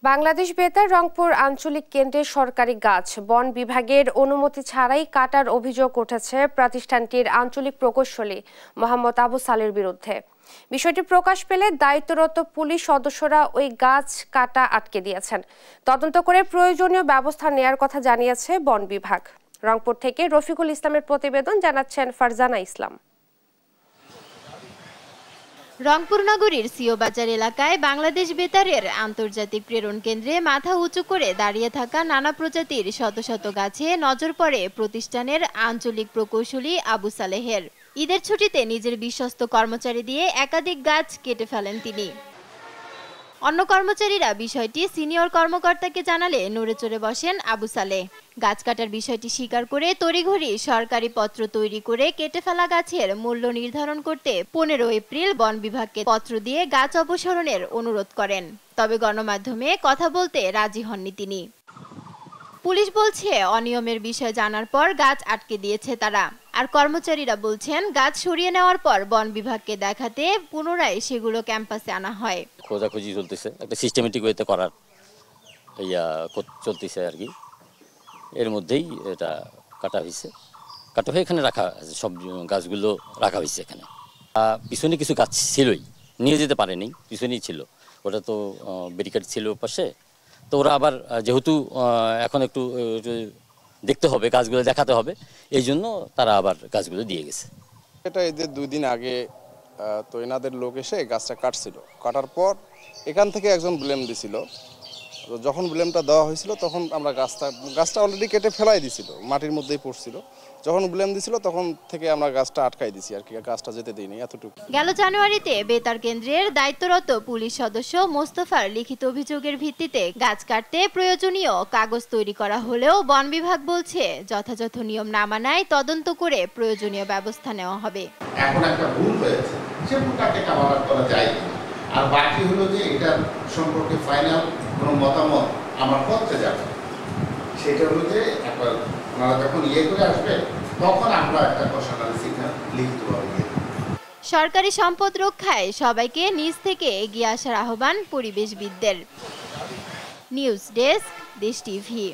বাংলাদেশ বেতার রংপুর আঞ্চলিক কেন্দ্রের সরকারি গাছ বন বিভাগের অনুমতি ছাড়াই কাটার অভিযোগ উঠেছে প্রতিষ্ঠানটির আঞ্চলিক প্রকৌশলী মোহাম্মদ আবু সালের বিরুদ্ধে। বিষয়টি প্রকাশ পেলে দায়িত্বরত পুলিশ সদস্যরা ওই গাছ কাটা আটকে দিয়েছেন। তদন্ত করে প্রয়োজনীয় ব্যবস্থা নেয়ার কথা জানিয়েছে বন বিভাগ। রংপুর থেকে রফিকুল ইসলামের প্রতিবেদন, জানাচ্ছেন ফারজানা ইসলাম। রংপুর নগরীর সিও বাজার এলাকায় বাংলাদেশ বেতারের আন্তর্জাতিক প্রেরণ কেন্দ্রে মাথা উঁচু করে দাঁড়িয়ে থাকা নানা প্রজাতির শত শত গাছে নজর পড়ে প্রতিষ্ঠানের আঞ্চলিক প্রকৌশলী আবু সালেহের। ঈদের ছুটিতে নিজের বিশ্বস্ত কর্মচারী দিয়ে একাধিক গাছ কেটে ফেলেন তিনি। অন্য কর্মচারীরা বিষয়টি সিনিয়র কর্মকর্তাকে জানালে নড়ে চড়ে বসেন আবু সালেহ। গাছ কাটার বিষয়টি স্বীকার করে তড়িঘড়ি সরকারি পত্র তৈরি করে কেটে ফেলা গাছের মূল্য নির্ধারণ করতে 15 এপ্রিল বন বিভাগকে পত্র দিয়ে গাছ অপসারণের অনুরোধ করেন। তবে গণমাধ্যমে কথা বলতে রাজি হননি তিনি। পুলিশ বলছে অনিয়মের বিষয় জানার পর গাছ আটকে দিয়েছে তারা। আর কর্মচারীরা বলছেন গাছ সরিয়ে নেওয়ার পর বন বিভাগকে দেখাতে পুনরায় সেগুলো ক্যাম্পাসে আনা হয়। খোঁজাখুঁজি চলতেছে, একটা সিস্টেমেটিক ওয়েতে করার চলতেছে আর কি। এর মধ্যেই এটা কাটা হয়ে এখানে রাখা, সব গাছগুলো রাখা হয়েছে এখানে। পিছনে কিছু গাছ ছিলই, নিয়ে যেতে পারেনি, পিছনেই ছিল। ওটা তো ব্যারিকেড ছিল পাশে, তো ওরা আবার যেহেতু এখন একটু দেখতে হবে, গাছগুলো দেখাতে হবে, এই জন্য তারা আবার গাছগুলো দিয়ে গেছে। এটা এদের 2 দিন আগে তো এনাদের লোক এসে গাছটা কাটছিল। কাটার পর এখান থেকে একজন ব্লেম দিছিল। যখন ব্লেমটা দেওয়া হয়েছিল তখন আমরা গাছটা অলরেডি কেটে ফেলাই দিছিল, মাটির মধ্যেই পড়ছিল। যখন ব্লেম দিছিল তখন থেকে আমরা গাছটা আটকাই দিছি আর কি, গাছটা যেতে দিইনি এতটুকু। গেল জানুয়ারিতে বেতার কেন্দ্রের দায়িত্বরত পুলিশ সদস্য মোস্তফার লিখিত অভিযোগের ভিত্তিতে গাছ কাটতে প্রয়োজনীয় কাগজ তৈরি করা হলেও বন বিভাগ বলছে যথাযথ নিয়ম না মানায় তদন্ত করে প্রয়োজনীয় ব্যবস্থা নেওয়া হবে। এখন একটা ভুল হয়েছে, সে ভুলটাকে কাভার করা যায় না। আর বাকি হলো যে এটা সম্পর্কে ফাইনাল কোনো মতামত আমার করতে যাবে, সেটা হলো যে একবার ওনারা যখন করে আসবে তখন আমরা একটা ঘোষণার সিগন্যাল লিখিতভাবে দিয়ে দেব। সরকারি সম্পদ রক্ষায় সবাইকে নিজ থেকে এগিয়ে আসার আহ্বান পরিবেশবিদদের। নিউজ ডেস্ক, দেশ টিভি।